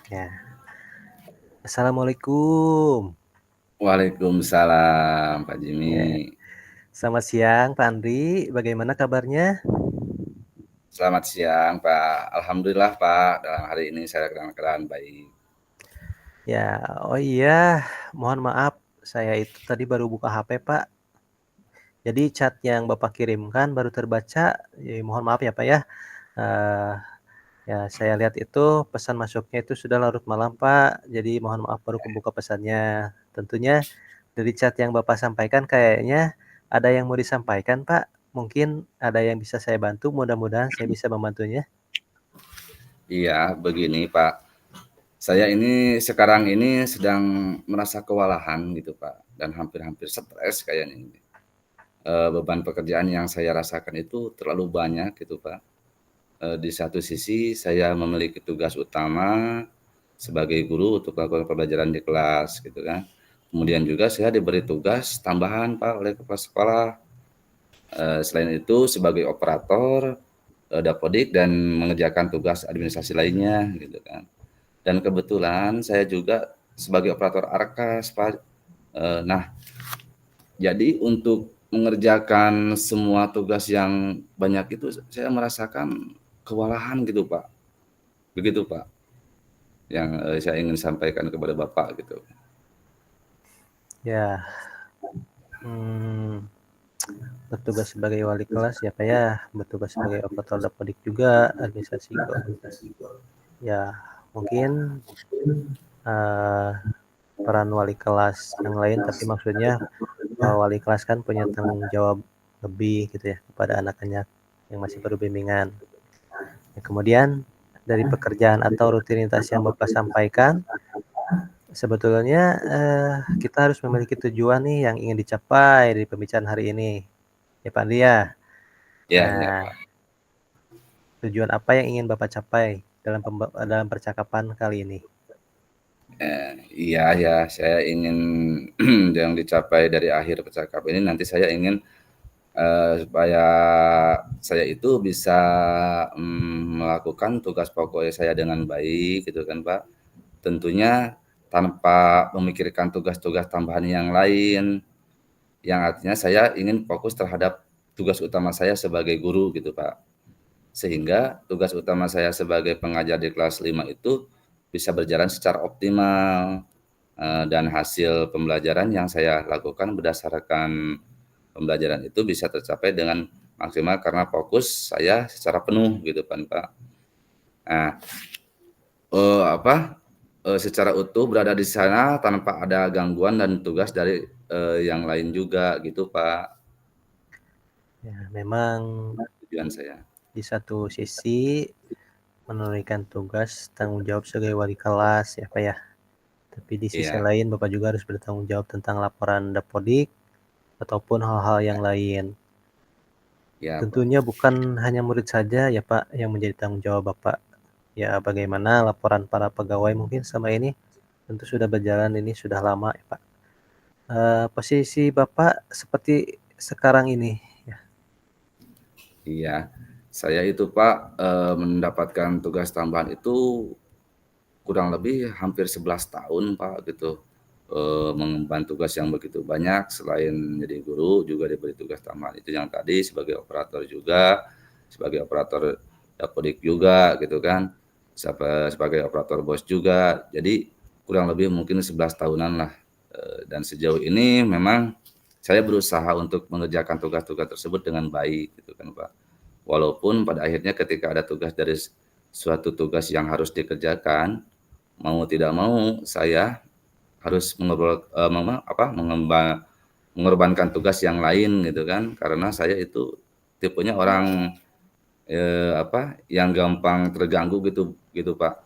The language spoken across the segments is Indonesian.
Ya. Assalamualaikum. Waalaikumsalam Pak Ya. Jimmy. Selamat siang Pak Andri, bagaimana kabarnya? Selamat siang Pak. Alhamdulillah Pak, dalam hari ini saya dalam keadaan baik. Ya, oh iya, mohon maaf, saya itu tadi baru buka HP Pak. Jadi chat yang Bapak kirimkan baru terbaca. Mohon maaf ya Pak ya. Eh, ya saya lihat itu pesan masuknya itu sudah larut malam Pak. Jadi mohon maaf baru kebuka pesannya. Tentunya dari chat yang Bapak sampaikan kayaknya ada yang mau disampaikan Pak. Mungkin ada yang bisa saya bantu, mudah-mudahan saya bisa membantunya. Iya, begini Pak. Saya ini sekarang ini sedang merasa kewalahan gitu Pak, dan hampir-hampir stres kayaknya ini. Beban pekerjaan yang saya rasakan itu terlalu banyak gitu Pak. Di satu sisi saya memiliki tugas utama sebagai guru untuk melakukan pembelajaran di kelas gitu kan. Kemudian juga saya diberi tugas tambahan Pak oleh kepala sekolah. Selain itu sebagai operator dapodik dan mengerjakan tugas administrasi lainnya gitu kan. Dan kebetulan saya juga sebagai operator Arkas Pak. Nah, jadi untuk mengerjakan semua tugas yang banyak itu saya merasakan kewalahan gitu Pak. Begitu Pak yang saya ingin sampaikan kepada Bapak gitu. Ya, hmm, bertugas sebagai wali kelas ya Pak ya, bertugas sebagai operator dapodik juga, administrasi kok. Ya, mungkin eh, peran wali kelas yang lain, tapi maksudnya wali kelas kan punya tanggung jawab lebih gitu ya kepada anak-anak yang masih berbimbingan. Ya, kemudian dari pekerjaan atau rutinitas yang Bapak sampaikan, sebetulnya kita harus memiliki tujuan nih yang ingin dicapai dari pembicaraan hari ini. Ya Pak Andi ya. Ya, ya Nah, Pak. tujuan apa yang ingin Bapak capai dalam percakapan kali ini? Iya ya, saya ingin yang dicapai dari akhir percakapan ini nanti saya ingin supaya saya itu bisa melakukan tugas pokok saya dengan baik gitu kan Pak. Tentunya tanpa memikirkan tugas-tugas tambahan yang lain, yang artinya saya ingin fokus terhadap tugas utama saya sebagai guru gitu Pak. Sehingga tugas utama saya sebagai pengajar di kelas 5 itu bisa berjalan secara optimal, dan hasil pembelajaran yang saya lakukan berdasarkan pembelajaran itu bisa tercapai dengan maksimal karena fokus saya secara penuh gitu kan Pak. Nah, secara utuh berada di sana tanpa ada gangguan dan tugas dari yang lain juga gitu Pak, Ya, memang tujuan saya. di satu sisi menunaikan tugas tanggung jawab sebagai wali kelas ya Pak ya. Tapi di sisi Iya, lain Bapak juga harus bertanggung jawab tentang laporan dapodik ataupun hal-hal yang lain. iya Pak. Tentunya bukan hanya murid saja ya Pak yang menjadi tanggung jawab Bapak. Ya bagaimana laporan para pegawai mungkin selama ini tentu sudah berjalan ini sudah lama ya Pak. Posisi Bapak seperti sekarang ini ya. Iya, saya itu Pak, mendapatkan tugas tambahan itu kurang lebih hampir 11 tahun Pak gitu, mengemban tugas yang begitu banyak selain jadi guru juga diberi tugas tambahan itu yang tadi sebagai operator juga, sebagai operator dapodik juga gitu kan, sebagai operator bos juga. Jadi kurang lebih mungkin 11 tahunan lah, dan sejauh ini memang saya berusaha untuk mengerjakan tugas-tugas tersebut dengan baik gitu kan Pak. Walaupun pada akhirnya ketika ada tugas dari suatu tugas yang harus dikerjakan, mau tidak mau saya harus mengorbankan tugas yang lain gitu kan, karena saya itu tipenya orang, yang gampang terganggu gitu gitu, Pak.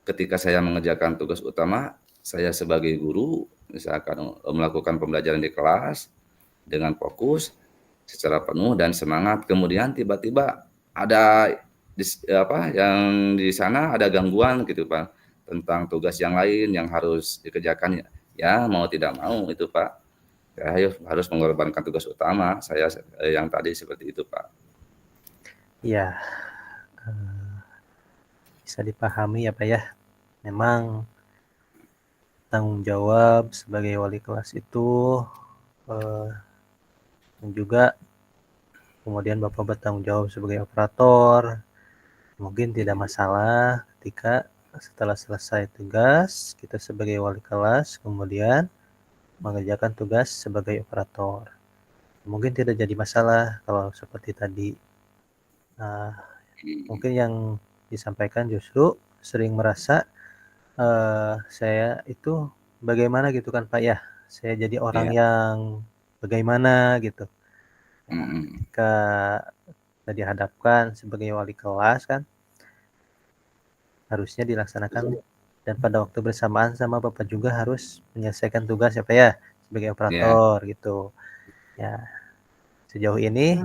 Ketika saya mengerjakan tugas utama, saya sebagai guru misalkan, melakukan pembelajaran di kelas dengan fokus, secara penuh dan semangat, kemudian tiba-tiba ada yang di sana ada gangguan gitu, Pak, tentang tugas yang lain yang harus dikerjakan, ya mau tidak mau itu, Pak, saya harus mengorbankan tugas utama saya, yang tadi seperti itu, Pak. Ya, bisa dipahami ya Pak ya. memang tanggung jawab sebagai wali kelas itu dan juga kemudian Bapak bertanggung jawab sebagai operator. Mungkin tidak masalah ketika setelah selesai tugas kita sebagai wali kelas kemudian mengerjakan tugas sebagai operator. Mungkin tidak jadi masalah kalau seperti tadi. Nah, mungkin yang disampaikan justru sering merasa saya itu bagaimana gitu kan Pak ya. Saya jadi orang Iya. yang bagaimana gitu. Ya, Mhm. ketika kita dihadapkan sebagai wali kelas kan harusnya dilaksanakan dan pada waktu bersamaan sama Bapak juga harus menyelesaikan tugas ya Pak ya sebagai Iya. operator gitu. Ya, sejauh ini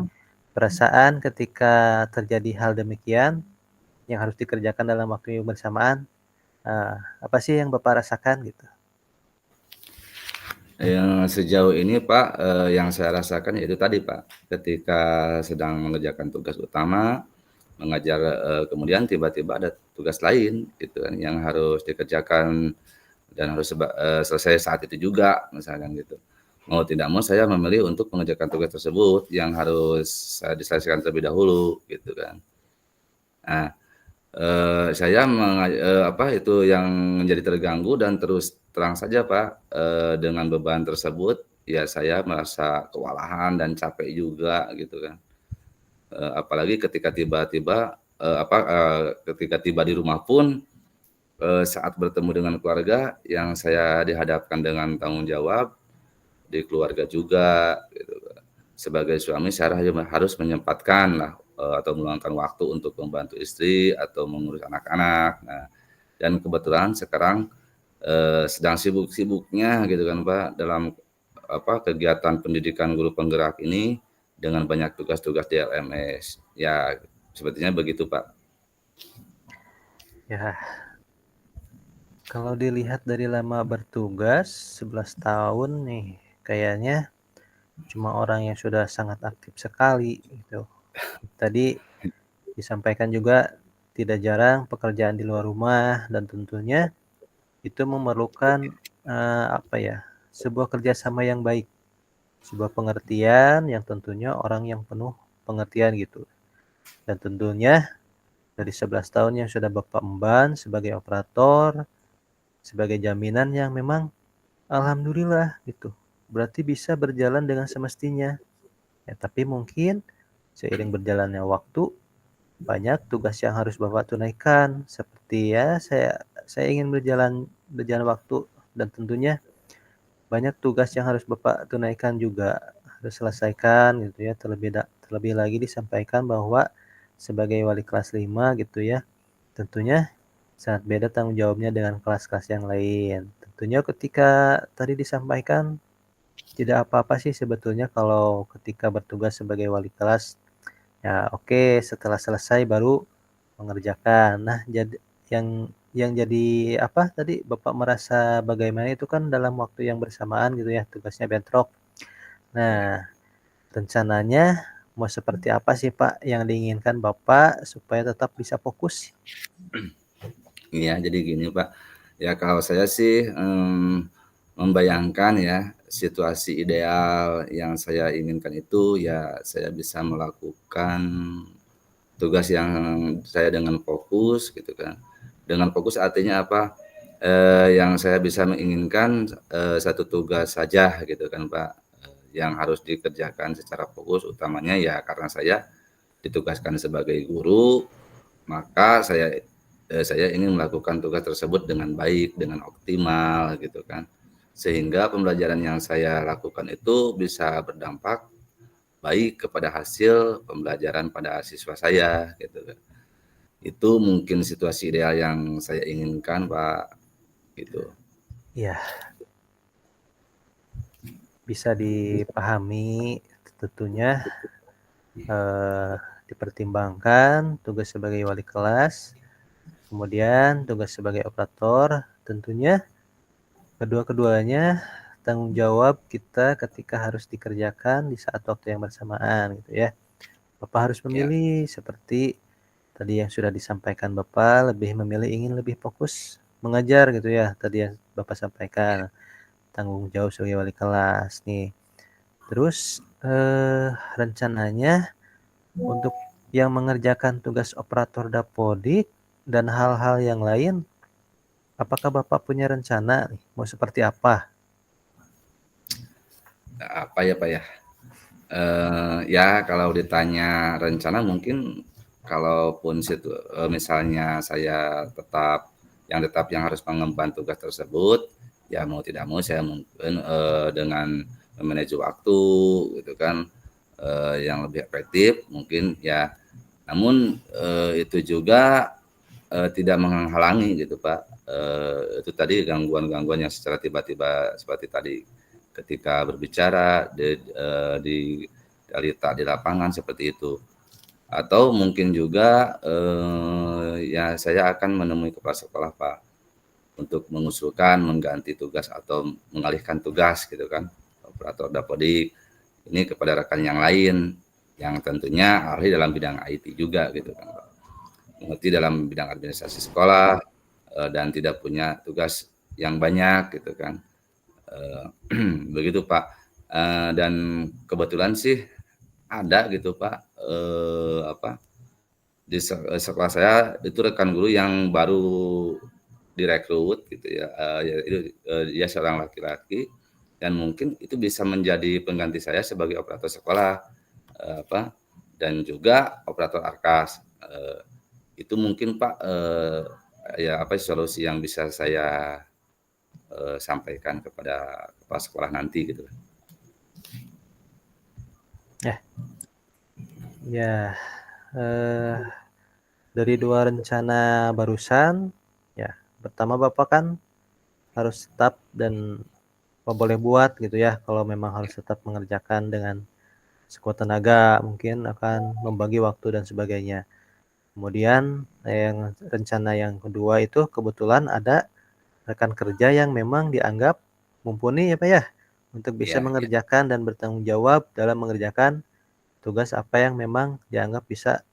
perasaan ketika terjadi hal demikian yang harus dikerjakan dalam waktu yang bersamaan, apa sih yang Bapak rasakan gitu? Sejauh ini Pak, yang saya rasakan yaitu tadi Pak, ketika sedang mengerjakan tugas utama, mengajar, kemudian tiba-tiba ada tugas lain gitu kan yang harus dikerjakan dan harus selesai saat itu juga misalkan gitu. Mau tidak mau saya memilih untuk mengerjakan tugas tersebut yang harus, diselesaikan terlebih dahulu gitu kan. Nah, saya apa, itu yang menjadi terganggu dan terus terang saja Pak, dengan beban tersebut, ya saya merasa kewalahan dan capek juga gitu kan. Apalagi ketika tiba-tiba, ketika tiba di rumah pun, saat bertemu dengan keluarga yang saya dihadapkan dengan tanggung jawab di keluarga juga gitu kan. Sebagai suami saya harus menyempatkanlah, atau meluangkan waktu untuk membantu istri atau mengurus anak-anak. Nah, dan kebetulan sekarang, sedang sibuk-sibuknya gitu kan Pak, dalam apa, kegiatan pendidikan guru penggerak ini dengan banyak tugas-tugas di LMS. Ya, sepertinya begitu Pak. Ya, kalau dilihat dari lama bertugas 11 tahun nih, kayaknya cuma orang yang sudah sangat aktif sekali gitu. Tadi disampaikan juga tidak jarang pekerjaan di luar rumah dan tentunya itu memerlukan, apa ya, sebuah kerjasama yang baik, sebuah pengertian yang tentunya orang yang penuh pengertian gitu. Dan tentunya dari 11 tahun yang sudah Bapak emban sebagai operator, sebagai jaminan yang memang alhamdulillah gitu, berarti bisa berjalan dengan semestinya. Ya tapi mungkin seiring berjalannya waktu, banyak tugas yang harus Bapak tunaikan, seperti ya saya ingin berjalan waktu dan tentunya banyak tugas yang harus Bapak tunaikan juga, harus selesaikan gitu ya, terlebih lagi disampaikan bahwa sebagai wali kelas 5 gitu ya, tentunya sangat beda tanggung jawabnya dengan kelas-kelas yang lain. Tentunya ketika tadi disampaikan, tidak apa-apa sih sebetulnya kalau ketika bertugas sebagai wali kelas, ya oke setelah selesai baru mengerjakan. Nah, yang jadi apa tadi Bapak merasa bagaimana itu kan dalam waktu yang bersamaan gitu ya, tugasnya bentrok. Ya. Nah, rencananya mau seperti apa sih Pak yang diinginkan Bapak supaya tetap bisa fokus? Iya, jadi gini Pak, ya kalau saya sih, membayangkan ya, situasi ideal yang saya inginkan itu ya saya bisa melakukan tugas yang saya dengan fokus gitu kan. Dengan fokus artinya apa, yang saya bisa menginginkan, satu tugas saja gitu kan Pak, yang harus dikerjakan secara fokus utamanya ya karena saya ditugaskan sebagai guru, maka saya ingin melakukan tugas tersebut dengan baik, dengan optimal gitu kan. Sehingga pembelajaran yang saya lakukan itu bisa berdampak baik kepada hasil pembelajaran pada siswa saya gitu kan. Itu mungkin situasi ideal yang saya inginkan, Pak, gitu. Ya, bisa dipahami tentunya, eee, dipertimbangkan tugas sebagai wali kelas, kemudian tugas sebagai operator, tentunya kedua-keduanya tanggung jawab kita ketika harus dikerjakan di saat waktu yang bersamaan gitu ya. Bapak harus Ya, memilih seperti tadi yang sudah disampaikan Bapak lebih memilih ingin lebih fokus mengajar gitu ya, tadi yang Bapak sampaikan, tanggung jawab sebagai wali kelas nih. Terus, rencananya untuk yang mengerjakan tugas operator dapodik dan hal-hal yang lain, apakah Bapak punya rencana nih, mau seperti apa? Apa ya Pak ya? Ya kalau ditanya rencana mungkin kalaupun misalnya saya tetap yang harus mengemban tugas tersebut, ya mau tidak mau saya mungkin, dengan memanage waktu gitu kan, yang lebih efektif mungkin ya. Namun, itu juga, tidak menghalangi gitu Pak, itu tadi gangguan-gangguan yang secara tiba-tiba seperti tadi ketika berbicara di realita di lapangan seperti itu. Atau mungkin juga, ya saya akan menemui kepala sekolah Pak, untuk mengusulkan mengganti tugas atau mengalihkan tugas gitu kan, operator dapodik ini kepada rekan yang lain, yang tentunya ahli dalam bidang IT juga gitu kan Pak. Mengerti dalam bidang administrasi sekolah, dan tidak punya tugas yang banyak gitu kan, begitu Pak. Dan kebetulan sih ada gitu Pak, di sekolah saya itu rekan guru yang baru direkrut gitu ya, dia seorang laki-laki dan mungkin itu bisa menjadi pengganti saya sebagai operator sekolah, dan juga operator Arkas, itu mungkin Pak, ya apa solusi yang bisa saya, sampaikan kepada kepala sekolah nanti gitu. Ya, ya, eee, dari 2 rencana barusan, ya pertama Bapak kan harus tetap dan boleh buat gitu ya, kalau memang harus tetap mengerjakan dengan sekuat tenaga, mungkin akan membagi waktu dan sebagainya. Kemudian, yang rencana yang kedua itu kebetulan ada rekan kerja yang memang dianggap mumpuni ya, Pak, ya, untuk bisa Iya iya, mengerjakan dan bertanggung jawab dalam mengerjakan tugas apa yang memang dianggap bisa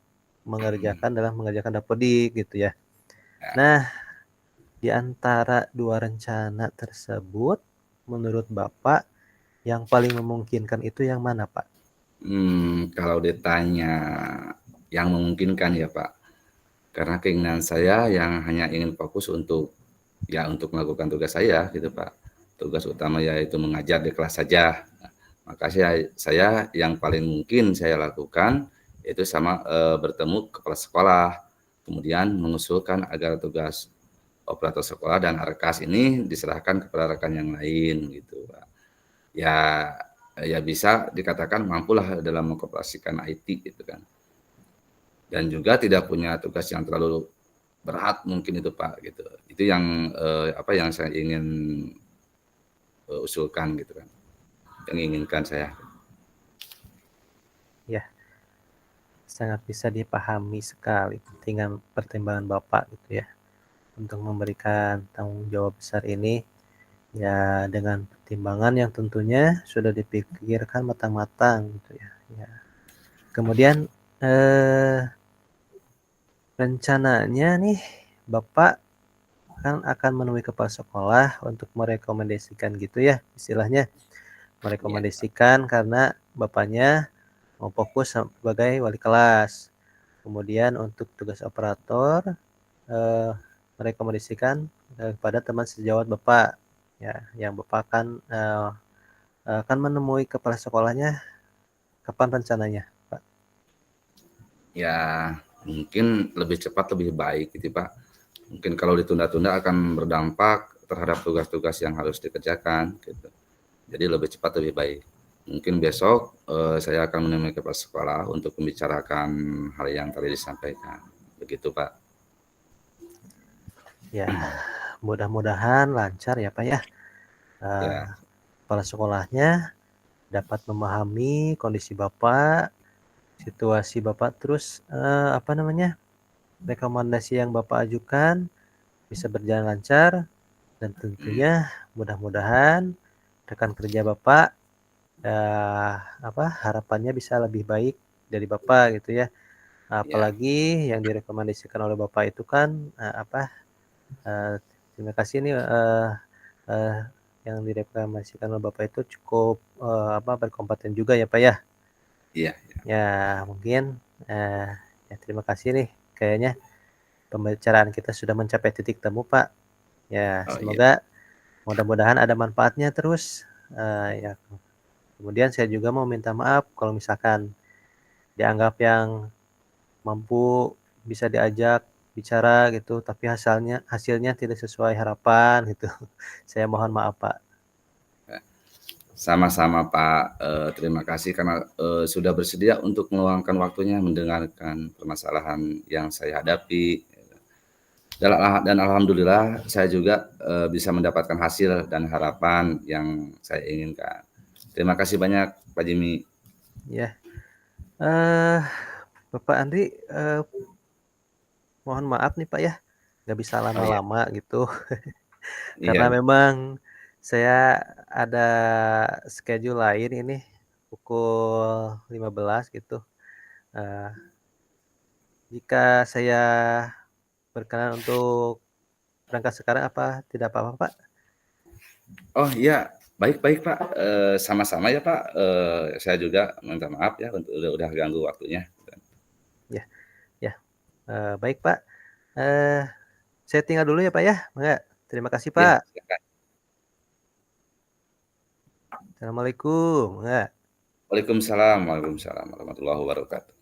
mengerjakan dapodik gitu ya. ya, Nah, di antara 2 rencana tersebut, menurut Bapak yang paling memungkinkan itu yang mana, Pak? kalau ditanya yang memungkinkan ya Pak, karena keinginan saya yang hanya ingin fokus untuk melakukan tugas saya gitu Pak. Tugas utama yaitu mengajar di kelas saja. Maka saya yang paling mungkin saya lakukan itu bertemu kepala sekolah, kemudian mengusulkan agar tugas operator sekolah dan Arkas ini diserahkan kepada rekan yang lain gitu, Pak. Ya ya bisa dikatakan mampulah dalam mengoperasikan IT gitu kan. Dan juga tidak punya tugas yang terlalu berat mungkin itu, Pak, gitu. Itu yang, yang saya ingin, usulkan gitu kan, yang inginkan saya. Ya, sangat bisa dipahami sekali pertimbangan Bapak gitu ya, untuk memberikan tanggung jawab besar ini, ya dengan pertimbangan yang tentunya sudah dipikirkan matang-matang gitu ya. Ya. Kemudian, eh, rencananya nih Bapak kan akan menemui kepala sekolah untuk merekomendasikan gitu ya, istilahnya Iya, merekomendasikan karena Bapaknya mau fokus sebagai wali kelas. Kemudian untuk tugas operator, eee, merekomendasikan, kepada teman sejawat Bapak, ya, yang Bapak akan menemui kepala sekolahnya kapan rencananya, Pak? ya mungkin lebih cepat lebih baik gitu, Pak. Mungkin kalau ditunda-tunda akan berdampak terhadap tugas-tugas yang harus dikerjakan gitu. Jadi lebih cepat lebih baik. Mungkin besok, saya akan menemui kepala sekolah untuk membicarakan hal yang tadi disampaikan, begitu, Pak. Ya, mudah-mudahan lancar ya, Pak, ya, eee, Ya, kepala sekolahnya dapat memahami kondisi Bapak, situasi Bapak, terus, apa namanya, rekomendasi yang Bapak ajukan bisa berjalan lancar dan mhm, tentunya mudah-mudahan rekan kerja Bapak, harapannya bisa lebih baik dari Bapak gitu ya. ya, Apalagi yang direkomendasikan oleh Bapak itu kan, eee, terima kasih nih, eee, yang direkomendasikan oleh Bapak itu cukup, berkompeten juga ya, Pak, ya. Iya. Ya mungkin, ya terima kasih nih, kayaknya pembicaraan kita sudah mencapai titik temu, Pak. Ya Oh, iya. semoga mudah-mudahan ada manfaatnya terus, ya kemudian saya juga mau minta maaf kalau misalkan dianggap yang mampu bisa diajak bicara gitu, tapi hasilnya hasilnya tidak sesuai harapan gitu. Saya mohon maaf, Pak. Sama-sama Pak, terima kasih karena, sudah bersedia untuk meluangkan waktunya mendengarkan permasalahan yang saya hadapi, dan alhamdulillah saya juga, bisa mendapatkan hasil dan harapan yang saya inginkan. Terima kasih banyak Pak Jimmy. Ya, eee, Bapak Andri, mohon maaf nih, Pak, ya, nggak bisa Oh iya, lama-lama gitu, karena iya. memang saya ada schedule lain ini pukul 15 gitu. Eee, Jika saya berkenan untuk berangkat sekarang apa tidak apa-apa, Pak? Oh iya, baik baik Pak, sama-sama ya Pak, saya juga minta maaf ya untuk udah ganggu waktunya. Ya ya, baik, Pak, eee, saya tinggal dulu ya, Pak, ya, mangga. Terima kasih, Iya, Pak. silakan. Assalamualaikum, mangga. Waalaikumsalam waalaikumsalam warahmatullahi wabarakatuh.